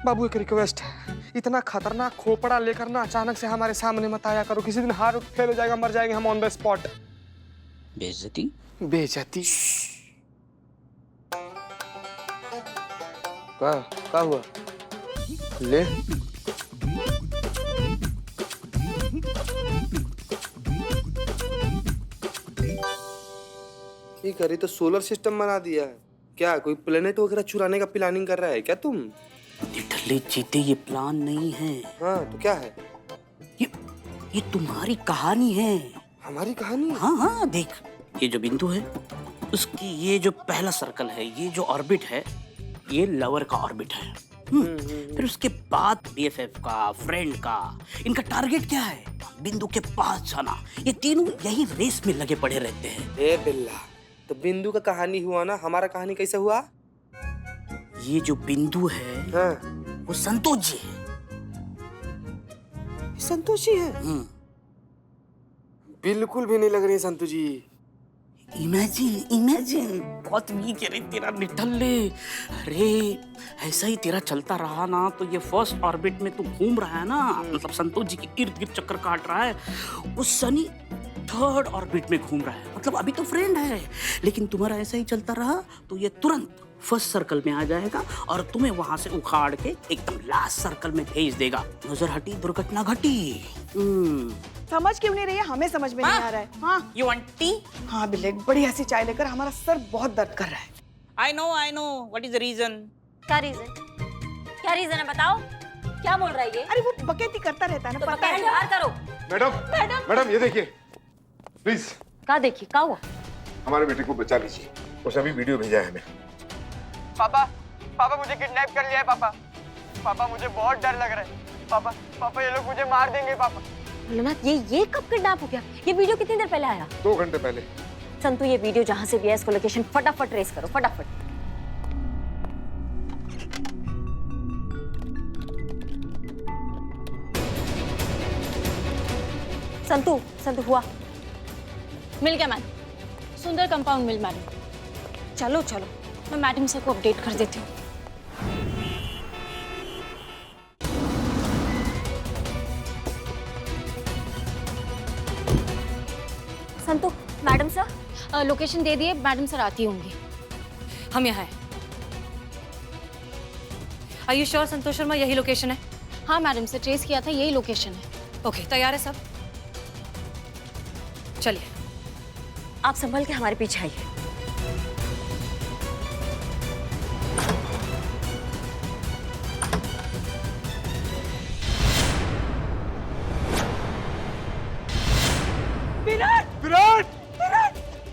Speaker 7: बाबू एक रिक्वेस्ट है, इतना खतरनाक खोपड़ा लेकर ना अचानक से हमारे सामने मत आया करो, किसी दिन हार्ट फेल हो जाएगा, मर जाएंगे हम ऑन द स्पॉट।
Speaker 2: बेइज्जती।
Speaker 7: बेइज्जती क्या हुआ? ले ये करी तो सोलर सिस्टम बना दिया है क्या? कोई प्लेनेट वगैरह चुराने का प्लानिंग कर रहा है क्या तुम?
Speaker 2: निठल्ले चीते, ये प्लान नहीं है।
Speaker 7: हाँ तो क्या है?
Speaker 2: ये तुम्हारी कहानी है।
Speaker 7: हमारी कहानी?
Speaker 2: हाँ हाँ, देख ये जो बिंदु है उसकी ये जो पहला सर्कल है, ये जो ऑर्बिट है, ये लवर का ऑर्बिट है। फिर उसके बाद BFF का, फ्रेंड का, इनका टारगेट क्या है? बिंदु के पास जाना। ये तीनों यही रेस में लगे पड़े रहते हैं।
Speaker 7: ए बिल्ला, तो बिंदु का कहानी हुआ ना, हमारा कहानी कैसे हुआ?
Speaker 2: ये जो बिंदु है
Speaker 7: हाँ।
Speaker 2: वो संतोष जी है।
Speaker 7: संतोष जी है? बिल्कुल भी नहीं लग रही संतोष जी।
Speaker 2: इमेजिन बहुत वीक है रे तेरा निठल्ले। अरे ऐसा ही तेरा चलता रहा ना तो ये फर्स्ट ऑर्बिट में तू घूम रहा है ना, मतलब संतोष जी के इर्द गिर्द चक्कर काट रहा है, उस सनी थर्ड ऑर्बिट में घूम रहा है। मतलब अभी तो फ्रेंड है, लेकिन तुम्हारा ऐसा ही चलता रहा तो ये तुरंत फर्स्ट सर्कल में आ जाएगा और तुम्हें वहां से उखाड़ के एकदम लास्ट सर्कल में भेज देगा। नजर हटी दुर्घटना घटी।
Speaker 10: समझ क्यों नहीं रही है? हमें समझ में नहीं आ रहा है। हाँ
Speaker 2: यू वांट टी?
Speaker 10: हाँ बिल्ले, बढ़िया सी चाय लेकर, हमारा सर बहुत दर्द कर रहा है।
Speaker 2: I know what is the reason?
Speaker 4: क्या रीजन? क्या रीजन है बताओ? क्या बोल रहा है ये?
Speaker 10: अरे वो बकेती करता रहता है ना,
Speaker 4: तो
Speaker 10: पता है।
Speaker 4: बाहर करो।
Speaker 9: मैडम ये देखिए प्लीज।
Speaker 4: क्या देखिए? क्या हुआ?
Speaker 9: हमारे बेटे को बचा लीजिए, उसने अभी वीडियो भेजा है हमें।
Speaker 7: पापा मुझे किडनैप कर लिया है पापा मुझे बहुत डर लग रहा है पापा ये लोग मुझे मार देंगे पापा।
Speaker 4: भोलेनाथ, ये कब किडनैप हो गया? ये वीडियो कितनी देर पहले आया?
Speaker 9: 2 घंटे पहले।
Speaker 4: संतु, ये वीडियो जहां से भी है इसको लोकेशन फटाफट ट्रेस करो, फटाफट। संतु हुआ?
Speaker 6: मिल गया मैडम, सुंदर कंपाउंड मिल मैडम।
Speaker 4: चलो
Speaker 6: मैं मैडम सर को अपडेट कर देती हूँ।
Speaker 4: संतु, मैडम सर
Speaker 6: लोकेशन दे दिए, मैडम सर आती होंगी।
Speaker 5: हम यहाँ हैं। Are you sure Santosh Sharma यही लोकेशन है?
Speaker 6: हाँ मैडम से ट्रेस किया था, यही लोकेशन है।
Speaker 5: ओके, तैयार है सब? चलिए।
Speaker 4: आप संभल के हमारे पीछे आइए।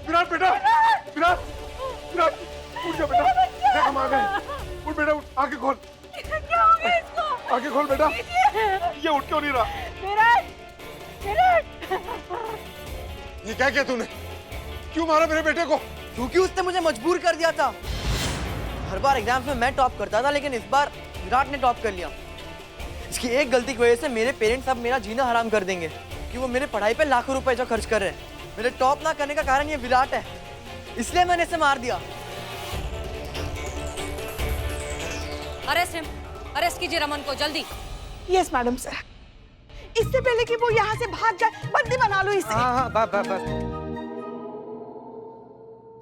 Speaker 9: विराट बेटा, विराट उठ जा बेटा, देख हम आ गए। उठ बेटा उठ, आंखें खोल।
Speaker 14: क्या हो गया इसको?
Speaker 9: आंखें खोल बेटा। ये उठ क्यों नहीं रहा?
Speaker 14: विराट
Speaker 9: ये क्या किया तूने? क्यों मारा मेरे बेटे को?
Speaker 16: क्योंकि उसने मुझे मजबूर कर दिया था। हर बार एग्जाम्स में मैं टॉप करता था, लेकिन इस बार विराट ने टॉप कर लिया। इसकी एक गलती की वजह से मेरे पेरेंट्स अब मेरा जीना हराम कर देंगे, कि वो मेरे पढ़ाई पे लाखों रुपए जो खर्च कर रहे हैं। मेरे टॉप ना करने का कारण ये विराट है, इसलिए मैंने इसे मार दिया।
Speaker 5: अरेस्ट कीजिए रमन को जल्दी।
Speaker 10: Yes madam sir. इससे पहले कि वो यहाँ से भाग जाए, बंदी बना लो इसे।
Speaker 7: हाँ बस।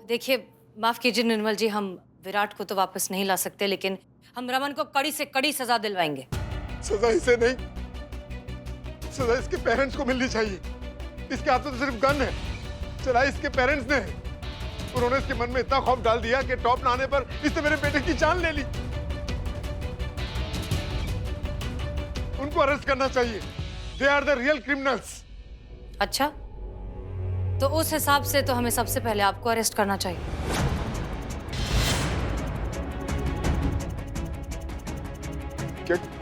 Speaker 5: देखिए, माफ कीजिए निर्मल जी, हम विराट को तो वापस नहीं ला सकते, लेकिन हम रमन को कड़ी से कड़ी सजा दिलवाएंगे।
Speaker 9: सजा इसे नहीं, सजा इसके पेरेंट्स को मिलनी चाहिए। इसके हाथ में तो सिर्फ गन है, चला इसके पेरेंट्स ने। उन्होंने इसके मन में इतना खौफ डाल दिया कि टॉप ना आने पर इसने मेरे बेटे की जान ले ली। उनको अरेस्ट करना चाहिए। They are the real criminals.
Speaker 5: अच्छा, तो उस हिसाब से तो हमें सबसे पहले आपको अरेस्ट करना चाहिए।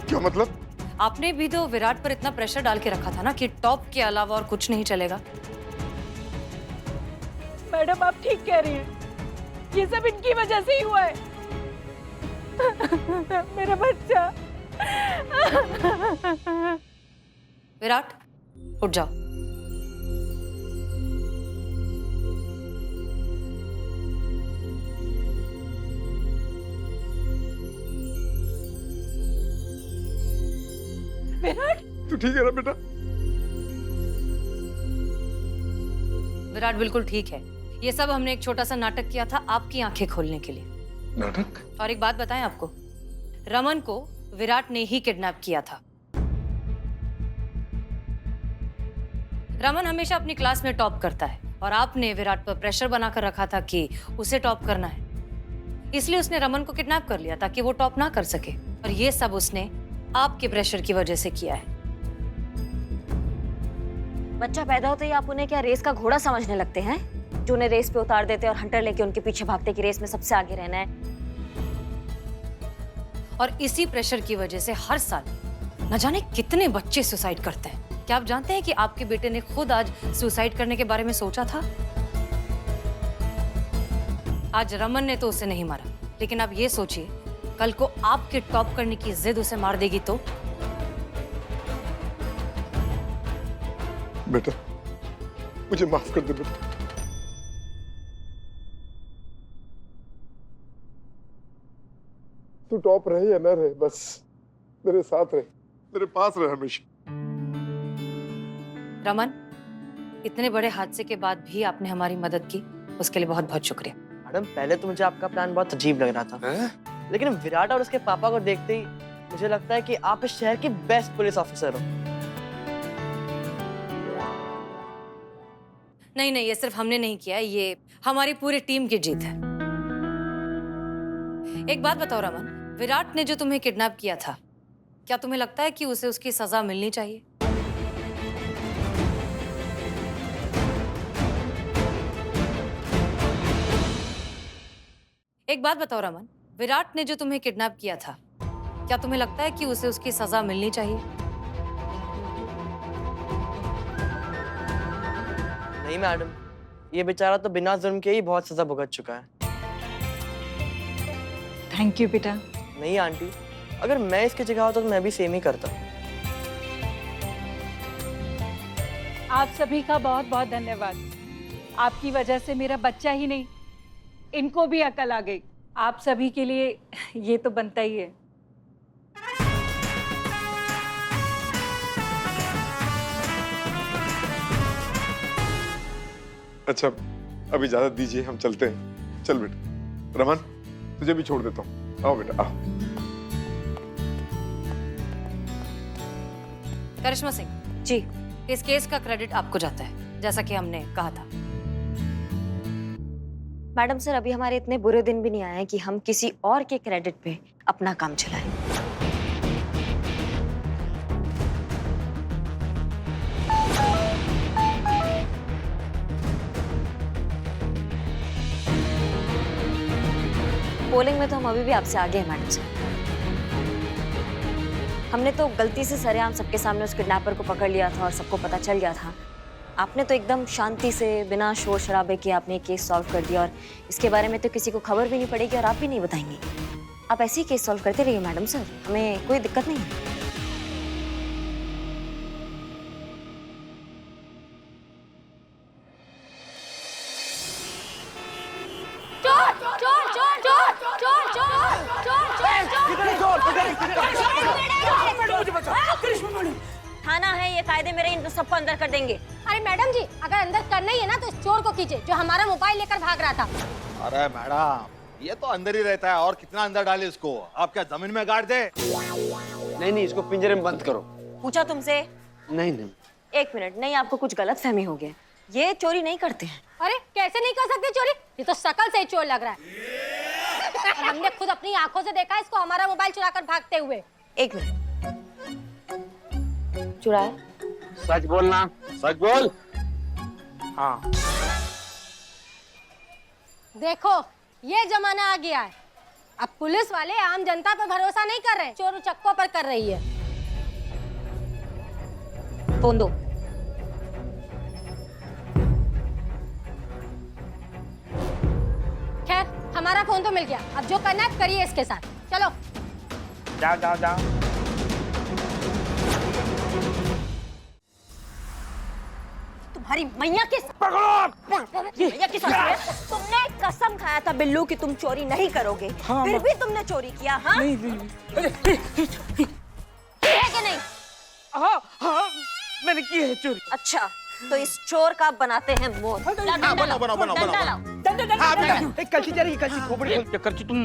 Speaker 9: क्या मतलब?
Speaker 5: आपने भी तो विराट पर इतना प्रेशर डाल के रखा था ना कि टॉप के अलावा और कुछ नहीं चलेगा।
Speaker 14: मैडम आप ठीक कह रही हैं, ये सब इनकी वजह से ही हुआ है। मेरा बच्चा
Speaker 5: विराट उठ जाओ।
Speaker 14: विराट
Speaker 9: तू ठीक है ना बेटा?
Speaker 5: विराट बिल्कुल ठीक है। ये सब हमने एक छोटा सा नाटक किया था आपकी आंखें खोलने के लिए।
Speaker 9: नाटक?
Speaker 5: और एक बात बताएं आपको, रमन को विराट ने ही किडनैप किया था। रमन हमेशा अपनी क्लास में टॉप करता है और आपने विराट पर प्रेशर बनाकर रखा था कि उसे टॉप करना है, इसलिए उसने रमन को किडनैप कर लिया ताकि वो टॉप ना कर सके। और ये सब उसने आपके प्रेशर की वजह से किया है।
Speaker 4: बच्चा पैदा होते ही आप उन्हें क्या रेस का घोड़ा समझने लगते हैं, जो उन्हें रेस पे उतार देते और हंटर लेके उनके पीछे भागते कि रेस में सबसे आगे रहना है।
Speaker 5: और इसी प्रेशर की वजह से हर साल न जाने कितने बच्चे सुसाइड करते हैं। क्या आप जानते हैं कि आपके बेटे ने खुद आज सुसाइड करने के बारे में सोचा था? आज रमन ने तो उसे नहीं मारा, लेकिन आप ये सोचिए कल को आपके टॉप करने की जिद उसे मार देगी तो?
Speaker 9: बेटा मुझे माफ कर दे बेटा। तू टॉप रहे या ना रहे, बस मेरे साथ रहे, मेरे पास रहे हमेशा।
Speaker 5: रमन, इतने बड़े हादसे के बाद भी आपने हमारी मदद की, उसके लिए बहुत बहुत शुक्रिया।
Speaker 16: मैडम पहले तो मुझे आपका प्लान बहुत अजीब लग रहा था, लेकिन विराट और उसके पापा को देखते ही मुझे लगता है कि आप इस शहर की बेस्ट पुलिस ऑफिसर हो।
Speaker 5: नहीं नहीं, ये सिर्फ हमने नहीं किया, ये हमारी पूरी टीम की जीत है। एक बात बताओ रमन, विराट ने जो तुम्हें किडनैप किया था, क्या तुम्हें लगता है कि उसे उसकी सजा मिलनी चाहिए? एक बात बताओ रमन, विराट ने जो तुम्हें किडनैप किया था, क्या तुम्हें लगता है कि उसे उसकी सजा मिलनी चाहिए?
Speaker 16: नहीं मैडम, ये बेचारा तो बिना जुर्म के ही बहुत सजा भुगत चुका है।
Speaker 13: थैंक यू बेटा।
Speaker 16: नहीं आंटी, अगर मैं इसकी जगह होता तो मैं भी सेम ही करता।
Speaker 13: आप सभी का बहुत बहुत धन्यवाद। आपकी वजह से मेरा बच्चा ही नहीं, इनको भी अकल आ गई। आप सभी के लिए ये तो बनता ही है।
Speaker 9: अच्छा अब इजाजत दीजिए, हम चलते हैं। चल बेटा। रमन तुझे भी छोड़ देता हूँ, आओ बेटा आओ।
Speaker 5: करिश्मा सिंह
Speaker 4: जी,
Speaker 5: इस केस का क्रेडिट आपको जाता है, जैसा कि हमने कहा था।
Speaker 4: मैडम सर, अभी हमारे इतने बुरे दिन भी नहीं आए हैं कि हम किसी और के क्रेडिट पे अपना काम चलाएं। पोलिंग में तो हम अभी भी आपसे आगे हैं मैडम सर। हमने तो गलती से सरेआम सबके सामने उस किडनैपर को पकड़ लिया था और सबको पता चल गया था। आपने तो एकदम शांति से बिना शोर शराबे के आपने केस सॉल्व कर दिया और इसके बारे में तो किसी को खबर भी नहीं पड़ेगी और आप भी नहीं बताएंगे। आप ऐसे ही केस सॉल्व करते रहिए मैडम सर, हमें कोई दिक्कत नहीं है। थाना है ये, कायदे मेरे, इन सबको अंदर कर देंगे।
Speaker 12: अरे मैडम जी, अगर अंदर करना ही है ना तो इस चोर को कीजिए जो हमारा मोबाइल लेकर भाग रहा था।
Speaker 17: अरे मैडम, ये तो अंदर ही रहता है, और कितना अंदर डाले इसको? आप क्या जमीन में गाड़ दे?
Speaker 16: नहीं नहीं, इसको पिंजरे में बंद करो।
Speaker 4: पूछा तुमसे?
Speaker 16: नहीं नहीं।
Speaker 4: एक मिनट, नहीं आपको कुछ गलत फहमी हो गया, ये चोरी नहीं करते हैं।
Speaker 12: अरे कैसे नहीं कर सकते चोरी? ये तो शकल से ही चोर लग रहा है। और हमने खुद अपनी आंखों से देखा इसको हमारा मोबाइल चुराकर भागते हुए।
Speaker 4: एक मिनट, चुराया?
Speaker 17: सच बोलना, सच बोल। हाँ।
Speaker 12: देखो ये जमाना आ गया है, अब पुलिस वाले आम जनता पर भरोसा नहीं कर रहे, चोर चक्कों पर कर रही है।
Speaker 4: फोन दो।
Speaker 12: खैर हमारा फोन तो मिल गया, अब जो करना है करिए इसके साथ। चलो
Speaker 17: जाओ जाओ जाओ।
Speaker 4: तुम्हारी मैया के मैया की तुमने कसम खाया था बिल्लू कि तुम चोरी नहीं करोगे, फिर भी तुमने चोरी किया। हाँ
Speaker 2: नहीं
Speaker 4: है कि नहीं?
Speaker 2: हाँ हाँ मैंने की है चोरी।
Speaker 4: अच्छा तो इस चोर का बनाते हैं मोर।
Speaker 8: कलची चलेगी, कलची खोपड़ी खोल।
Speaker 2: क्या करची तुम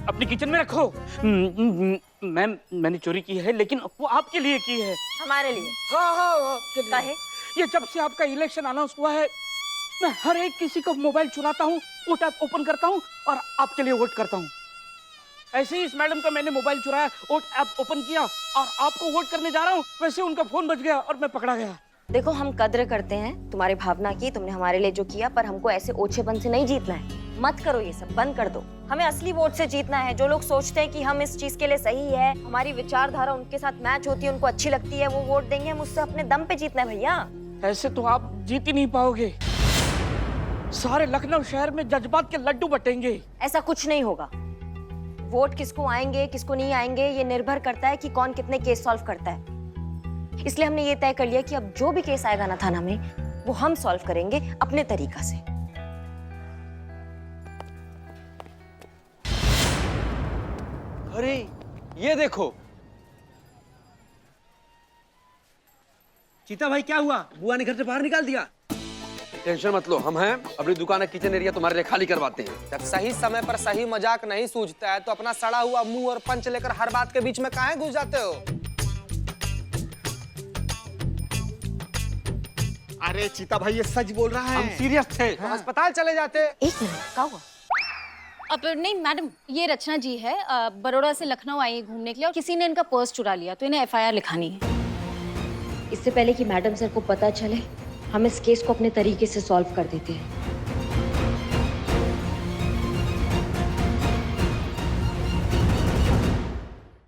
Speaker 2: अपनी किचन में रखो। मैम मैंने चोरी की है लेकिन वो आपके लिए की है।
Speaker 4: हमारे लिए?
Speaker 2: हाँ
Speaker 4: काहे?
Speaker 2: ये जब से आपका इलेक्शन अनाउंस हुआ है मैं हर एक किसी का मोबाइल चुराता हूँ, वोट ऐप ओपन करता हूँ और आपके लिए वोट करता हूँ। ऐसे ही इस मैडम का मैंने मोबाइल चुराया, वोट ऐप ओपन किया और आपको वोट करने जा रहा हूँ, वैसे उनका फोन बज गया और मैं पकड़ा गया।
Speaker 4: देखो हम कद्र करते हैं तुम्हारी भावना की, तुमने हमारे लिए जो किया, पर हमको ऐसे ओछेपन से नहीं जीतना है। मत करो ये सब, बंद कर दो। हमें असली वोट से जीतना है। जो लोग सोचते हैं कि हम इस चीज के लिए सही है, हमारी विचारधारा उनके साथ मैच होती है, उनको अच्छी लगती है, वो वोट देंगे। हम उससे अपने दम पे जीतना है भैया।
Speaker 2: ऐसे तो आप जीत ही नहीं पाओगे। सारे लखनऊ शहर में जज्बात के लड्डू बटेंगे।
Speaker 4: ऐसा कुछ नहीं होगा। वोट किसको आएंगे किसको नहीं आएंगे ये निर्भर करता है कि कौन कितने केस सॉल्व करता है। इसलिए हमने ये तय कर लिया कि अब जो भी केस आएगा ना थाना में, वो हम सॉल्व करेंगे अपने तरीका से।
Speaker 3: अरे ये देखो।
Speaker 16: चीता भाई क्या हुआ? बुआ ने घर से बाहर निकाल दिया?
Speaker 3: टेंशन मत लो, हम हैं अपनी दुकान का किचन एरिया तुम्हारे लिए खाली करवाते हैं।
Speaker 7: जब सही समय पर सही मजाक नहीं सूझता है तो अपना सड़ा हुआ मुंह और पंच लेकर हर बात के बीच में काहे घुस जाते हो?
Speaker 17: अरे चीता भाई ये सच बोल रहा है।
Speaker 3: हम सीरियस थे।
Speaker 7: तो अस्पताल चले जाते।
Speaker 4: एक मिनट, क्या हुआ?
Speaker 6: अब नहीं मैडम, ये रचना जी है, बड़ौदा से लखनऊ आई है घूमने के लिए और किसी ने इनका पर्स चुरा लिया, तो इन्हें एफआईआर लिखानी है।
Speaker 4: इससे पहले कि मैडम सर को पता चले, हम इस केस को अपने तरीके से सॉल्व कर देते हैं।